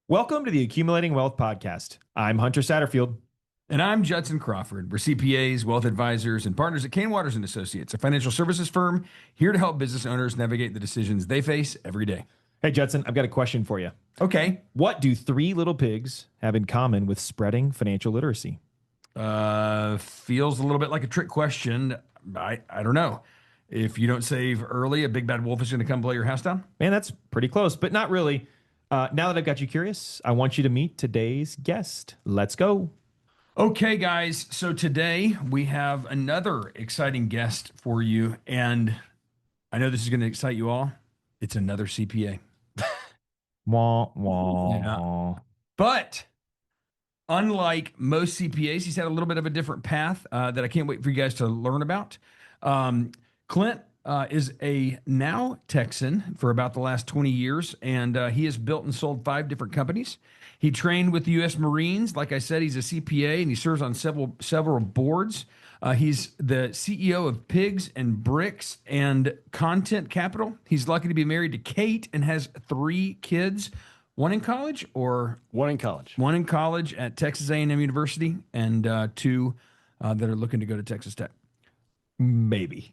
Welcome to the Accumulating Wealth Podcast. I'm Hunter Satterfield. And I'm Judson Crawford. We're CPAs, wealth advisors, and partners at Kane Waters and Associates, a financial services firm here to help business owners navigate the decisions they face every day. Hey, Judson, I've got a question for you. Okay. What do three little pigs have in common with spreading financial literacy? Feels a little bit like a trick question. I don't know. If you don't save early, a big bad wolf is going to come blow your house down. Man, that's pretty close, but not really. Now that I've got you curious, I want you to meet today's guest. Let's go. Okay, guys. So today we have another exciting guest for you. And I know this is going to excite you all. It's another CPA. Wah, wah. Yeah. But unlike most CPAs, he's had a little bit of a different path that I can't wait for you guys to learn about. Clint is a now Texan for about the last 20 years, and he has built and sold 5 different companies. He trained with the U.S. Marines. Like I said, he's a CPA, and he serves on several boards. He's the CEO of Pigs and Bricks and Content Capital. He's lucky to be married to Kate and has 3 kids. One in college or One in college. one in college at Texas A&M University, and 2 that are looking to go to Texas Tech. Maybe.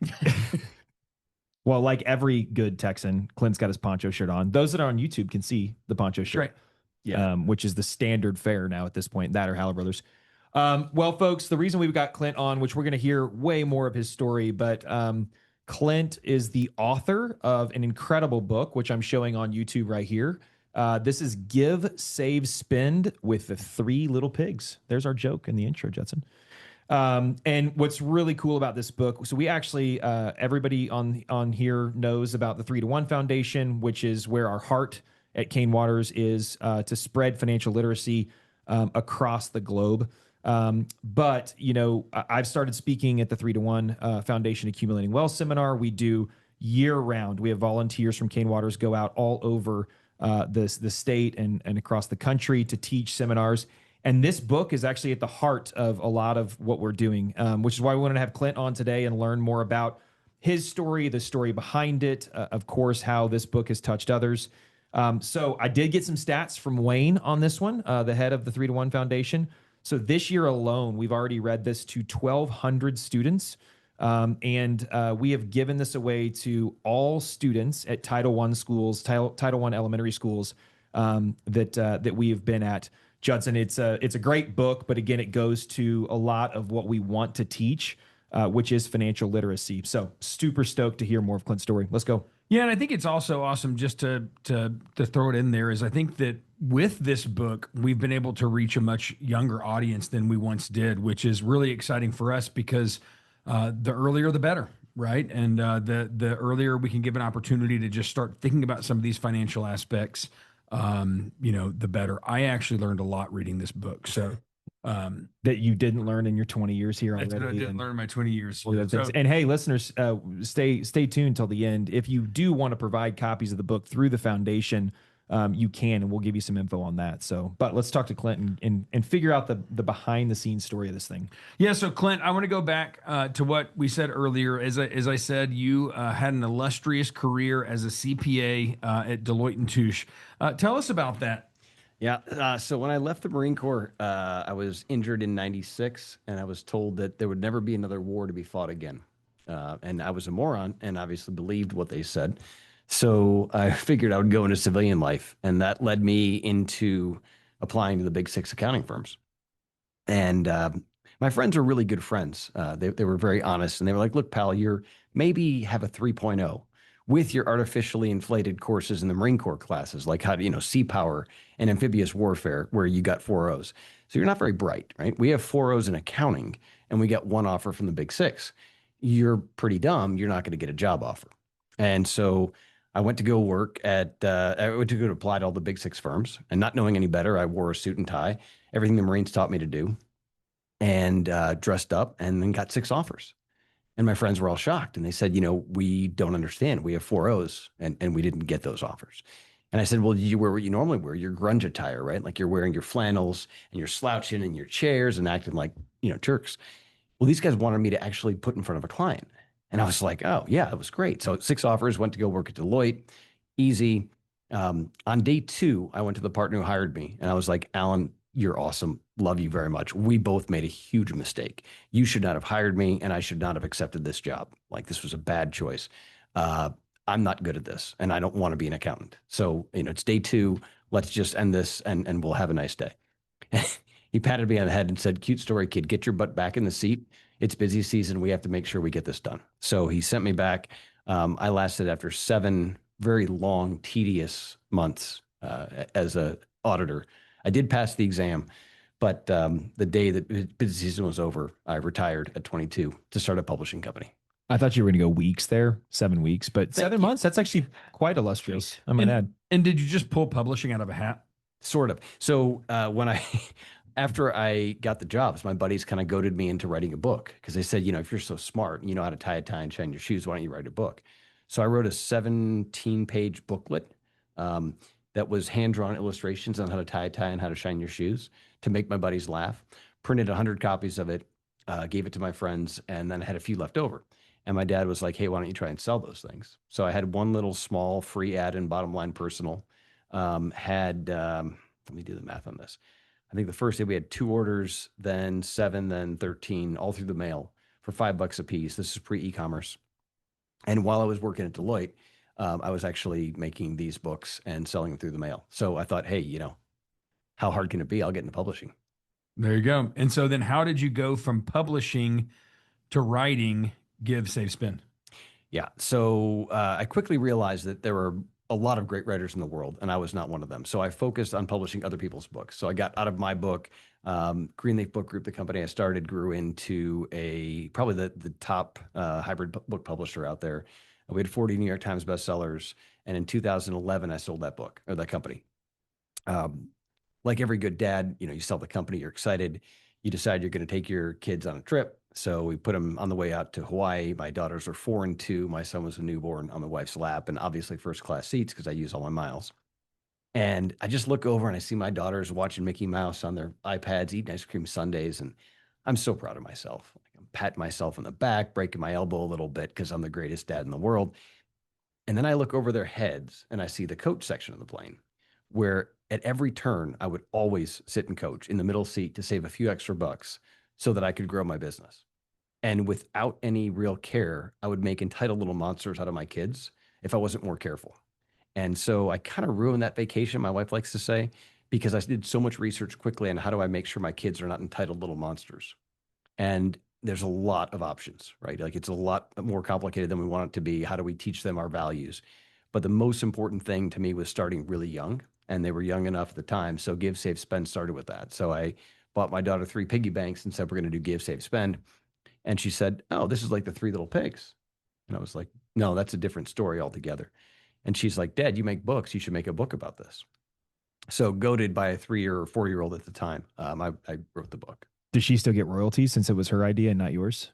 Well, like every good Texan, Clint's got his poncho shirt on. Those that are on YouTube can see the poncho shirt. Right. Yeah. Which is the standard fare now at this point, that or Haller Brothers. Well, folks, the reason we've got Clint on, which we're going to hear way more of his story, but Clint is the author of an incredible book, which I'm showing on YouTube right here. This is Give, Save, Spend with the 3 Little Pigs. There's our joke in the intro, Judson. And what's really cool about this book, so we actually, everybody on here knows about the 3-to-1 Foundation, which is where our heart at Kane Waters is to spread financial literacy across the globe. But, you know, I've started speaking at the 3-to-1 Foundation Accumulating Wealth Seminar. We do year round. We have volunteers from Kane Waters go out all over the state and across the country to teach seminars. And this book is actually at the heart of a lot of what we're doing, which is why we wanted to have Clint on today and learn more about his story, the story behind it, of course, how this book has touched others. So I did get some stats from Wayne on this one, the head of the 3-to-1 Foundation. So this year alone, we've already read this to 1,200 students. And we have given this away to all students at Title I schools, Title I elementary schools that we have been at. Judson, it's a great book, but again, it goes to a lot of what we want to teach, which is financial literacy. So super stoked to hear more of Clint's story. Let's go. Yeah, and I think it's also awesome just to throw it in there is I think that with this book, we've been able to reach a much younger audience than we once did, which is really exciting for us because the earlier the better, right? And the earlier we can give an opportunity to just start thinking about some of these financial aspects, the better. I actually learned a lot reading this book. So that you didn't learn in your 20 years here already. that's what I didn't learn in my 20 years. And hey, listeners, stay tuned till the end. If you do want to provide copies of the book through the foundation, you can, and we'll give you some info on that. So, but let's talk to Clint and figure out the behind the scenes story of this thing. Yeah. So Clint, I want to go back to what we said earlier. As I said, you had an illustrious career as a CPA at Deloitte and Touche. Tell us about that. Yeah. So when I left the Marine Corps, I was injured in '96, and I was told that there would never be another war to be fought again. And I was a moron and obviously believed what they said. So I figured I would go into civilian life, and that led me into applying to the big 6 accounting firms. And my friends were really good friends. They were very honest, and they were like, look, pal, you're maybe have a 3.0 with your artificially inflated courses in the Marine Corps classes, like how to, sea power and amphibious warfare, where you got 4 O's. So you're not very bright, right? We have 4 O's in accounting, and we got 1 offer from the big 6. You're pretty dumb. You're not going to get a job offer. And so I went to go work I went to go apply to all the big 6 firms, and not knowing any better, I wore a suit and tie, everything the Marines taught me to do, and dressed up, and then got 6 offers. And my friends were all shocked, and they said, we don't understand. We have 4 O's, and we didn't get those offers. And I said, well, you wear what you normally wear, your grunge attire, right? Like you're wearing your flannels and you're slouching in your chairs and acting like, jerks. Well, these guys wanted me to actually put in front of a client. And I was like, oh, yeah, that was great. So 6 offers, went to go work at Deloitte, easy. On day 2, I went to the partner who hired me and I was like, Alan, you're awesome. Love you very much. We both made a huge mistake. You should not have hired me and I should not have accepted this job. Like this was a bad choice. Uh, I'm not good at this and I don't want to be an accountant. So, it's day 2. Let's just end this and we'll have a nice day. He patted me on the head and said, cute story, kid, get your butt back in the seat. It's busy season. We have to make sure we get this done. So he sent me back. I lasted after 7 very long, tedious months as a auditor. I did pass the exam, but the day that busy season was over, I retired at 22 to start a publishing company. I thought you were going to go weeks there, 7 weeks, but Thank 7 you. months, that's actually quite illustrious. I might add. And did you just pull publishing out of a hat? Sort of. So after I got the jobs, my buddies kind of goaded me into writing a book because they said, if you're so smart, you know how to tie a tie and shine your shoes, why don't you write a book? So I wrote a 17-page booklet that was hand-drawn illustrations on how to tie a tie and how to shine your shoes to make my buddies laugh. Printed 100 copies of it, gave it to my friends, and then I had a few left over. And my dad was like, hey, why don't you try and sell those things? So I had one little small free ad in Bottom Line Personal. Let me do the math on this. I think the first day we had 2 orders, then 7, then 13, all through the mail for $5 a piece. This is pre-e-commerce. And while I was working at Deloitte, I was actually making these books and selling them through the mail. So I thought, hey, how hard can it be? I'll get into publishing. There you go. And so then how did you go from publishing to writing Give, Save, Spend? Yeah. So I quickly realized that there were a lot of great writers in the world, and I was not one of them. So I focused on publishing other people's books. So I got out of my book. Greenleaf Book Group, the company I started, grew into probably the top hybrid book publisher out there. We had 40 New York Times bestsellers, and in 2011, I sold that book or that company. Like every good dad, you sell the company, you're excited, you decide you're going to take your kids on a trip. So we put them on the way out to Hawaii. My daughters are 4 and 2. My son was a newborn on my wife's lap, and obviously first class seats because I use all my miles. And I just look over and I see my daughters watching Mickey Mouse on their iPads, eating ice cream sundaes. And I'm so proud of myself. I'm patting myself on the back, breaking my elbow a little bit because I'm the greatest dad in the world. And then I look over their heads and I see the coach section of the plane, where at every turn, I would always sit and coach in the middle seat to save a few extra bucks so that I could grow my business. And without any real care, I would make entitled little monsters out of my kids if I wasn't more careful. And so I kind of ruined that vacation, my wife likes to say, because I did so much research quickly on how do I make sure my kids are not entitled little monsters. And there's a lot of options, right? Like it's a lot more complicated than we want it to be. How do we teach them our values? But the most important thing to me was starting really young, and they were young enough at the time. So Give, Save, Spend started with that. So I bought my daughter 3 piggy banks and said, we're going to do Give, Save, Spend. And she said, oh, this is like the 3 Little Pigs. And I was like, no, that's a different story altogether. And she's like, Dad, you make books. You should make a book about this. So goaded by a 3 or 4-year-old at the time, I wrote the book. Does she still get royalties since it was her idea and not yours?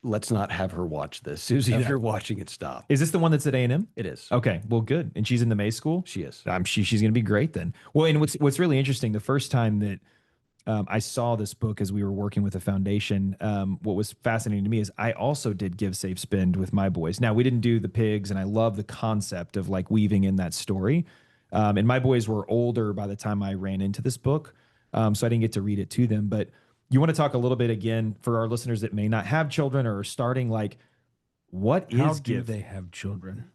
Let's not have her watch this. Susie, if you're watching it, stop. Is this the one that's at A&M? It is. Okay, well, good. And she's in the May school? She is. She's going to be great then. Well, and what's really interesting, the first time that I saw this book as we were working with the foundation, what was fascinating to me is I also did Give, Save, Spend with my boys. Now, we didn't do the pigs, and I love the concept of like weaving in that story. And my boys were older by the time I ran into this book, so I didn't get to read it to them. But you want to talk a little bit again for our listeners that may not have children or are starting, like, what is How do Give? they have children?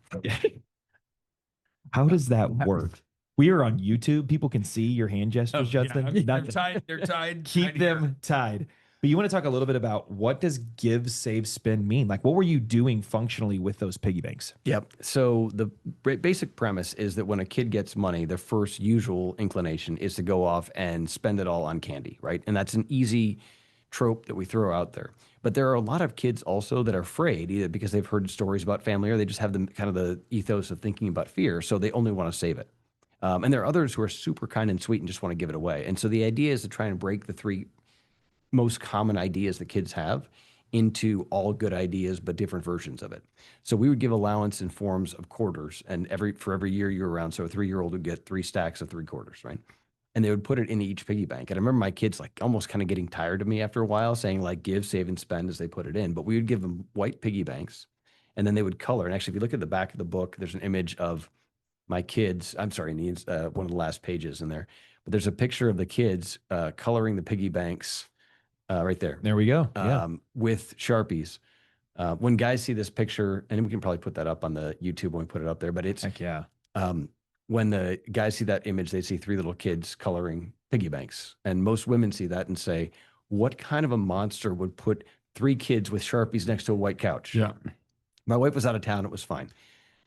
How does that work? We are on YouTube. People can see your hand gestures, Justin. They're tied. They're tied. Keep them tied. But you want to talk a little bit about what does Give, Save, Spend mean? Like, what were you doing functionally with those piggy banks? Yep. So the basic premise is that when a kid gets money, their first usual inclination is to go off and spend it all on candy, right? And that's an easy trope that we throw out there. But there are a lot of kids also that are afraid, either because they've heard stories about family or they just have the kind of the ethos of thinking about fear, so they only want to save it. And there are others who are super kind and sweet and just want to give it away. And so the idea is to try and break the 3 most common ideas that kids have into all good ideas, but different versions of it. So we would give allowance in forms of quarters, and for every year you're around, so a 3-year-old would get 3 stacks of 3 quarters, right? And they would put it in each piggy bank. And I remember my kids like almost kind of getting tired of me after a while saying like Give, Save, and Spend as they put it in. But we would give them white piggy banks, and then they would color. And actually, if you look at the back of the book, there's an image of my kids. I'm sorry, one of the last pages in there, but there's a picture of the kids coloring the piggy banks right there. There we go. Yeah. With Sharpies. When guys see this picture, and we can probably put that up on the YouTube when we put it up there, but it's Heck yeah. When the guys see that image, they see three little kids coloring piggy banks. And most women see that and say, what kind of a monster would put three kids with Sharpies next to a white couch? Yeah. My wife was out of town. It was fine.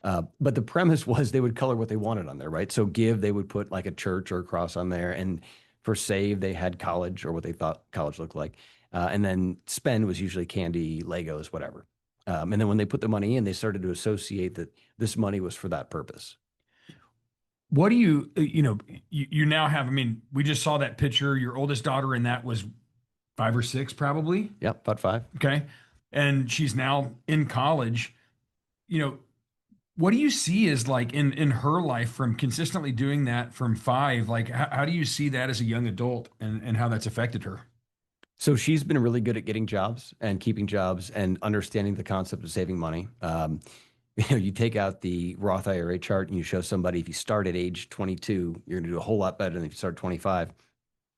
But the premise was they would color what they wanted on there, right? So give, they would put like a church or a cross on there. And for save, they had college or what they thought college looked like. And then spend was usually candy, Legos, whatever. And then when they put the money in, they started to associate that this money was for that purpose. What do you now have, I mean, we just saw that picture. Your oldest daughter in that was 5 or 6 probably. Yep, about 5. Okay. And she's now in college. What do you see as like in her life from consistently doing that from 5? Like, how do you see that as a young adult and how that's affected her? So she's been really good at getting jobs and keeping jobs and understanding the concept of saving money. You take out the Roth IRA chart and you show somebody, if you start at age 22, you're going to do a whole lot better than if you start at 25.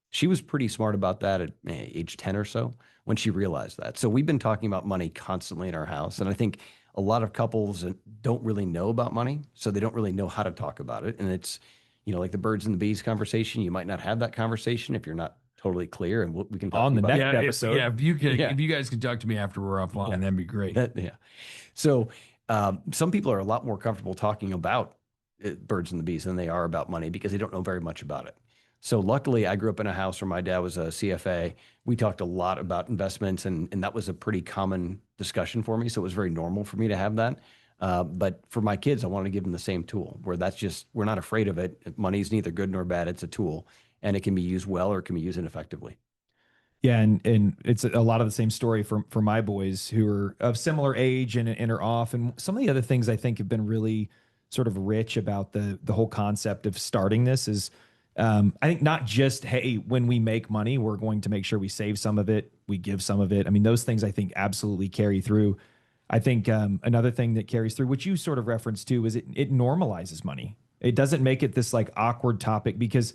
She was pretty smart about that at age 10 or so when she realized that. So we've been talking about money constantly in our house. And I think a lot of couples don't really know about money, so they don't really know how to talk about it. And it's, like the birds and the bees conversation. You might not have that conversation if you're not totally clear. And we can talk on the about next episode. If you guys can talk to me after we're offline, that'd be great. So some people are a lot more comfortable talking about birds and the bees than they are about money because they don't know very much about it. So luckily, I grew up in a house where my dad was a CFA. We talked a lot about investments, and that was a pretty common discussion for me. So it was very normal for me to have that. But for my kids, I wanted to give them the same tool where we're not afraid of it. Money's neither good nor bad. It's a tool, and it can be used well or it can be used ineffectively. Yeah, and it's a lot of the same story for my boys who are of similar age and are off. And some of the other things I think have been really sort of rich about the whole concept of starting this is I think not just, hey, when we make money, we're going to make sure we save some of it, we give some of it. I mean, those things I think absolutely carry through. I think another thing that carries through, which you sort of referenced to, is it normalizes money. It doesn't make it this like awkward topic because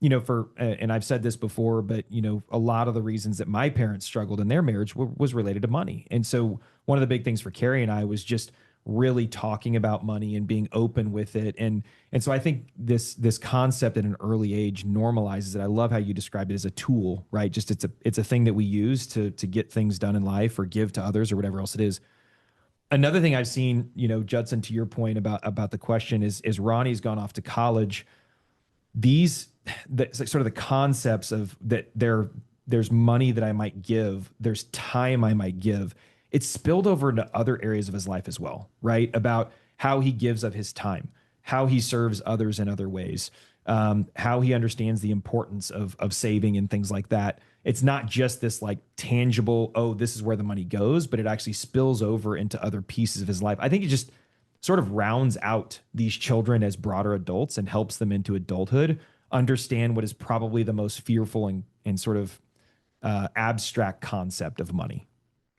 and I've said this before, but a lot of the reasons that my parents struggled in their marriage was related to money. And so one of the big things for Carrie and I was just really talking about money and being open with it. And so I think this concept at an early age normalizes it. I love how you described it as a tool, right? Just it's a thing that we use to get things done in life or give to others or whatever else it is. Another thing I've seen, Judson, to your point about the question is Ronnie's gone off to college. Sort of the concepts of that there's money that I might give, there's time I might give. It's spilled over into other areas of his life as well, right? About how he gives of his time, how he serves others in other ways, how he understands the importance of saving and things like that. It's not just this like tangible, oh, this is where the money goes, but it actually spills over into other pieces of his life. I think it just sort of rounds out these children as broader adults and helps them into adulthood understand what is probably the most fearful and sort of abstract concept of money.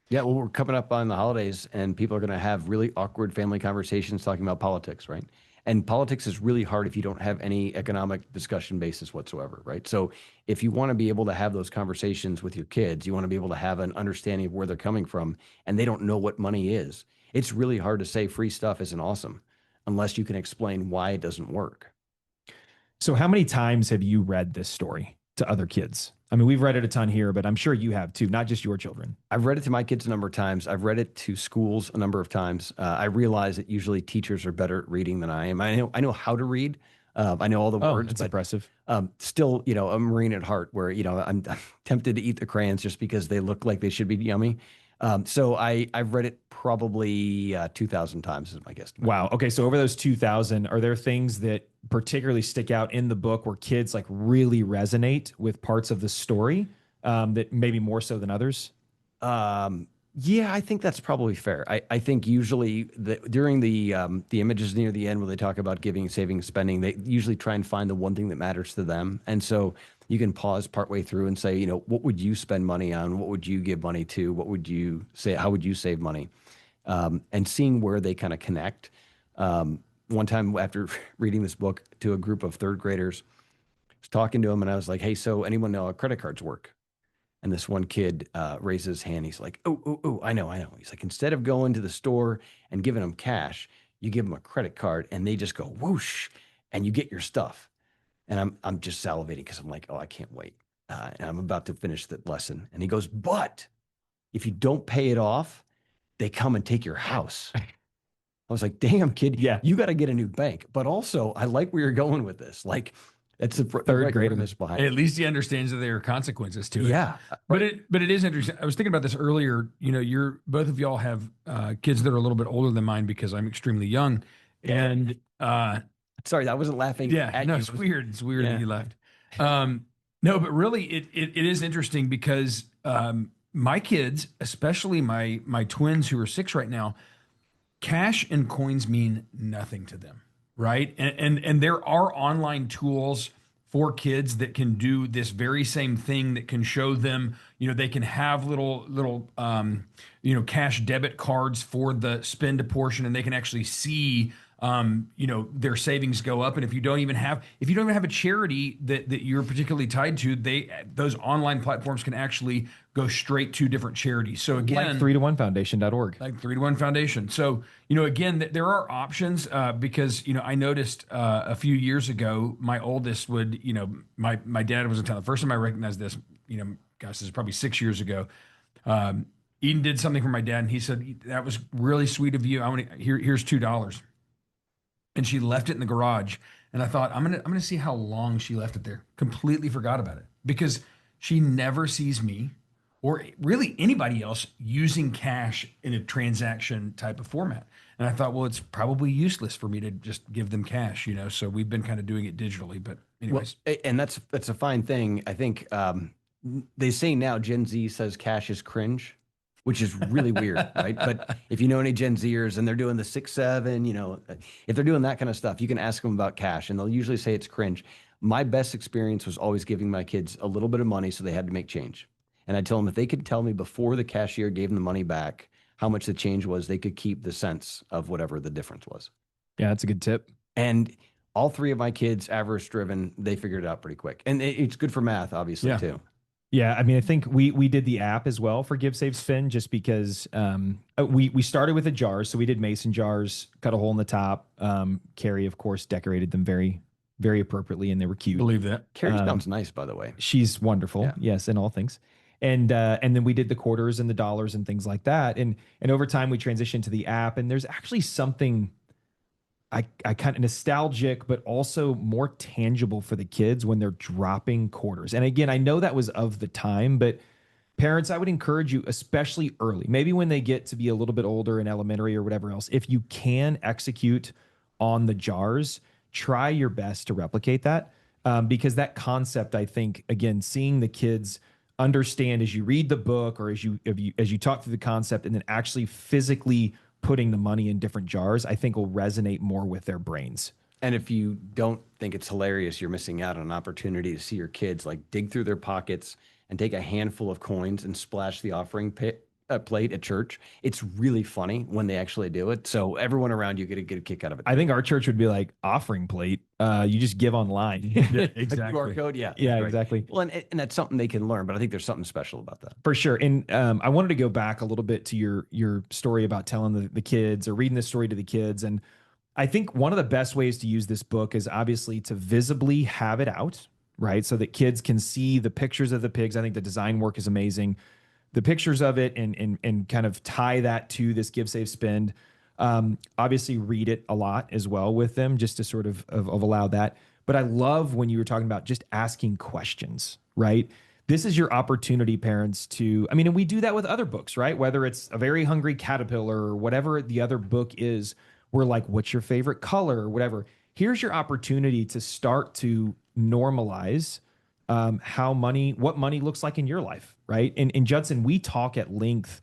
Yeah, well, we're coming up on the holidays and people are going to have really awkward family conversations talking about politics, right? And politics is really hard if you don't have any economic discussion basis whatsoever, right? So if you want to be able to have those conversations with your kids, you want to be able to have an understanding of where they're coming from and they don't know what money is. It's really hard to say free stuff isn't awesome unless you can explain why it doesn't work. So how many times have you read this story to other kids? I mean, we've read it a ton here, but I'm sure you have too, not just your children. I've read it to my kids a number of times. I've read it to schools a number of times. I realize that usually teachers are better at reading than I am. I know how to read. I know all the words. It's impressive. Still, a Marine at heart where, I'm tempted to eat the crayons just because they look like they should be yummy. So I've read it probably 2,000 times is my guess. Wow. Okay. So over those 2,000, are there things that particularly stick out in the book where kids like really resonate with parts of the story that maybe more so than others? Yeah, I think that's probably fair. I think usually during the images near the end where they talk about giving, saving, spending, they usually try and find the one thing that matters to them. And so you can pause partway through and say, what would you spend money on? What would you give money to? What would you say? How would you save money? and seeing where they kind of connect. One time after reading this book to a group of third graders, I was talking to them and I was like, hey, so anyone know how credit cards work? And this one kid raised his hand. He's like, oh, I know. He's like, instead of going to the store and giving them cash, you give them a credit card and they just go whoosh and you get your stuff. And I'm just salivating because I'm like, oh, I can't wait. And I'm about to finish the lesson. And he goes, but if you don't pay it off, they come and take your house. I was like, damn, kid, Yeah. you got to get a new bank. But also, I like where you're going with this. Like, it's the Third grader behind. At least he understands that there are consequences to it. Yeah. But it is interesting. I was thinking about this earlier. You know, both of y'all have kids that are a little bit older than mine because I'm extremely young. And sorry, I wasn't laughing. At you. It's weird. It's weird that you left. No, but really, it is interesting because my kids, especially my twins who are 6 right now, cash and coins mean nothing to them, right? And there are online tools for kids that can do this very same thing, that can show them, they can have little cash debit cards for the spend portion, and they can actually see their savings go up. And if you don't even have a charity that you're particularly tied to, those online platforms can actually go straight to different charities. So again, like 3to1foundation.org. Like 3to1 Foundation. So, again, there are options because, I noticed a few years ago, my oldest would, my dad was in town. The first time I recognized this, gosh, this is probably 6 years ago. Eden did something for my dad, and he said, that was really sweet of you. Here's $2. And she left it in the garage. And I thought, I'm gonna see how long she left it there. Completely forgot about it because she never sees me or really anybody else using cash in a transaction type of format. And I thought, well, it's probably useless for me to just give them cash, So we've been kind of doing it digitally. But anyways. Well, and that's a fine thing. I think they say now Gen Z says cash is cringe, which is really weird, right? But if you know any Gen Zers and they're doing the 6-7, if they're doing that kind of stuff, you can ask them about cash and they'll usually say it's cringe. My best experience was always giving my kids a little bit of money so they had to make change. And I tell them if they could tell me before the cashier gave them the money back how much the change was, they could keep the sense of whatever the difference was. Yeah, that's a good tip. And all 3 of my kids, avarice driven, they figured it out pretty quick. And it's good for math, obviously, too. Yeah, I mean, I think we did the app as well for Give, Save, Spend, just because we started with the jars. So we did mason jars, cut a hole in the top. Carrie, of course, decorated them very, very appropriately, and they were cute. Believe that. Carrie sounds nice, by the way. She's wonderful. Yes, in all things. And then we did the quarters and the dollars and things like that. And over time we transitioned to the app, and there's actually something I kind of nostalgic, but also more tangible for the kids when they're dropping quarters. And again, I know that was of the time, but parents, I would encourage you, especially early, maybe when they get to be a little bit older in elementary or whatever else, if you can execute on the jars, try your best to replicate that. Because that concept, I think, again, seeing the kids understand as you read the book or as you talk through the concept and then actually physically putting the money in different jars, I think will resonate more with their brains. And if you don't think it's hilarious, you're missing out on an opportunity to see your kids like dig through their pockets and take a handful of coins and splash the offering plate at church. It's really funny when they actually do it. So everyone around you get a kick out of it. I think our church would be like, offering plate. You just give online. Yeah, exactly. QR code. Yeah. Yeah, right. exactly. Well, and that's something they can learn, but I think there's something special about that. For sure. And I wanted to go back a little bit to your story about telling the kids or reading this story to the kids. And I think one of the best ways to use this book is obviously to visibly have it out, right? So that kids can see the pictures of the pigs. I think the design work is amazing. The pictures of it and kind of tie that to this Give, Save, Spend. Obviously read it a lot as well with them just to sort of allow that. But I love when you were talking about just asking questions, right? This is your opportunity, parents, to, I mean, and we do that with other books, right? Whether it's A Very Hungry Caterpillar or whatever the other book is, we're like, what's your favorite color or whatever. Here's your opportunity to start to normalize what money looks like in your life, right? And Judson, we talk at length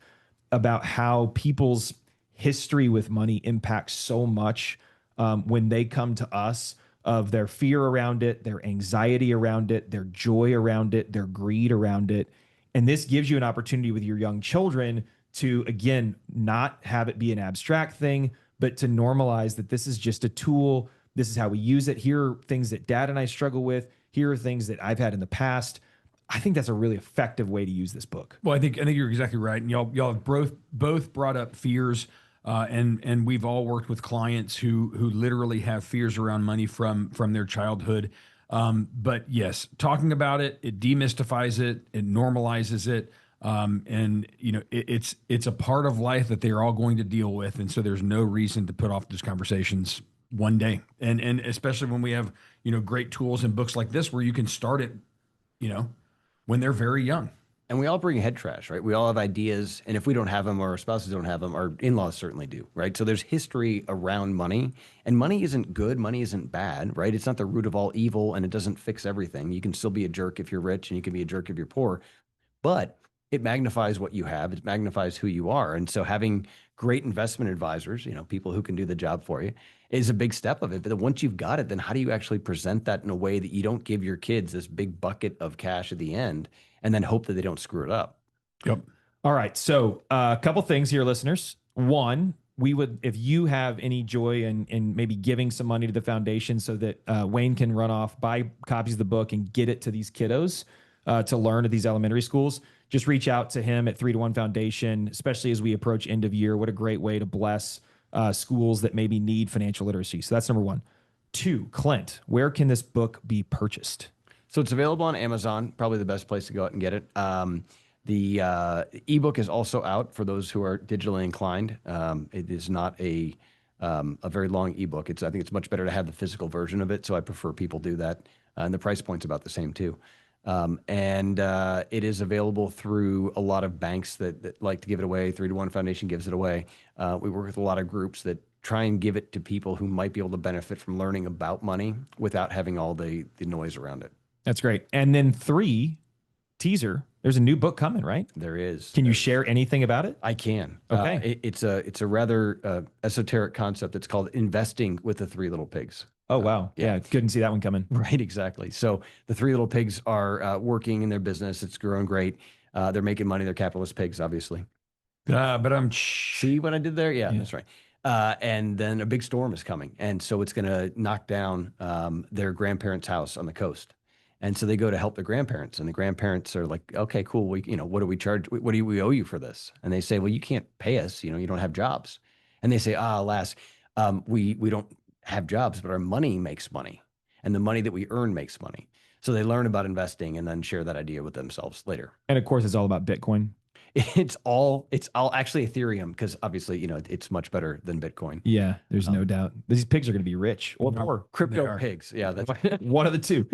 about how people's history with money impacts so much when they come to us of their fear around it, their anxiety around it, their joy around it, their greed around it. And this gives you an opportunity with your young children to, again, not have it be an abstract thing, but to normalize that this is just a tool. This is how we use it. Here are things that Dad and I struggle with. Here are things that I've had in the past. I think that's a really effective way to use this book. Well, I think you're exactly right, and y'all have both brought up fears, and we've all worked with clients who literally have fears around money from their childhood. But yes, talking about it, it demystifies it, it normalizes it, and it's a part of life that they're all going to deal with, and so there's no reason to put off those conversations one day, and especially when we have great tools and books like this where you can start it, when they're very young. And we all bring head trash, right? We all have ideas. And if we don't have them or our spouses don't have them, our in-laws certainly do, right? So there's history around money. And money isn't good. Money isn't bad, right? It's not the root of all evil, and it doesn't fix everything. You can still be a jerk if you're rich, and you can be a jerk if you're poor. But it magnifies what you have. It magnifies who you are. And so having great investment advisors, people who can do the job for you, is a big step of it. But then once you've got it, then how do you actually present that in a way that you don't give your kids this big bucket of cash at the end and then hope that they don't screw it up? Yep. All right. So a couple things here, listeners. One, we would, if you have any joy in maybe giving some money to the foundation so that Wayne can run off, buy copies of the book and get it to these kiddos to learn at these elementary schools, just reach out to him at 3 to 1 Foundation, especially as we approach end of year. What a great way to bless schools that maybe need financial literacy. So that's number one. 2, Clint, where can this book be purchased? So it's available on Amazon, probably the best place to go out and get it. The ebook is also out for those who are digitally inclined. It is not a very long ebook. I think it's much better to have the physical version of it. So I prefer people do that. And the price point's about the same too. And it is available through a lot of banks that like to give it away. 3 to 1 Foundation gives it away. We work with a lot of groups that try and give it to people who might be able to benefit from learning about money without having all the noise around it. That's great. And then 3, teaser, there's a new book coming, right? There is. Can you share anything about it? I can. Okay. It's a rather esoteric concept. It's called Investing with the 3 Little Pigs. Oh, wow. Yeah. Couldn't see that one coming. Right, exactly. So the 3 Little Pigs are working in their business. It's growing great. They're making money. They're capitalist pigs, obviously. But I'm See what I did there? Yeah, that's right. And then a big storm is coming. And so it's going to knock down their grandparents' house on the coast. And so they go to help their grandparents, and the grandparents are like, okay, cool. What do we charge? What do we owe you for this? And they say, well, you can't pay us. You don't have jobs. And they say, alas, we don't have jobs, but our money makes money, and the money that we earn makes money. So they learn about investing and then share that idea with themselves later. And of course, it's all about Bitcoin. It's all actually Ethereum, because obviously, it's much better than Bitcoin. Yeah, there's no doubt. These pigs are going to be rich or poor. Crypto pigs. Yeah, that's one of the two.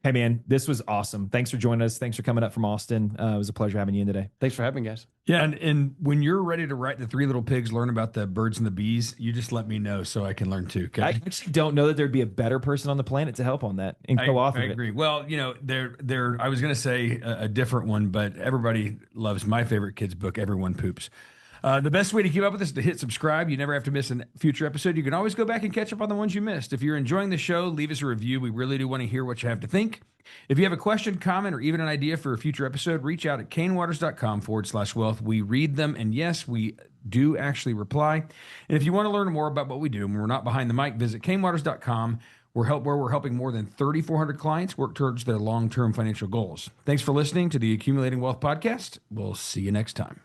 Hey, man, this was awesome. Thanks for joining us. Thanks for coming up from Austin. It was a pleasure having you in today. Thanks for having me, guys. Yeah, and when you're ready to write the 3 Little Pigs, learn about the birds and the bees, you just let me know so I can learn too. Okay? I actually don't know that there'd be a better person on the planet to help on that and co-author it. I agree. Well, there. I was going to say a different one, but everybody loves my favorite kids book, Everyone Poops. The best way to keep up with us is to hit subscribe. You never have to miss a future episode. You can always go back and catch up on the ones you missed. If you're enjoying the show, leave us a review. We really do want to hear what you have to think. If you have a question, comment, or even an idea for a future episode, reach out at canewaters.com/wealth. We read them, and yes, we do actually reply. And if you want to learn more about what we do, and we're not behind the mic, visit canewaters.com, where we're helping more than 3,400 clients work towards their long-term financial goals. Thanks for listening to the Accumulating Wealth Podcast. We'll see you next time.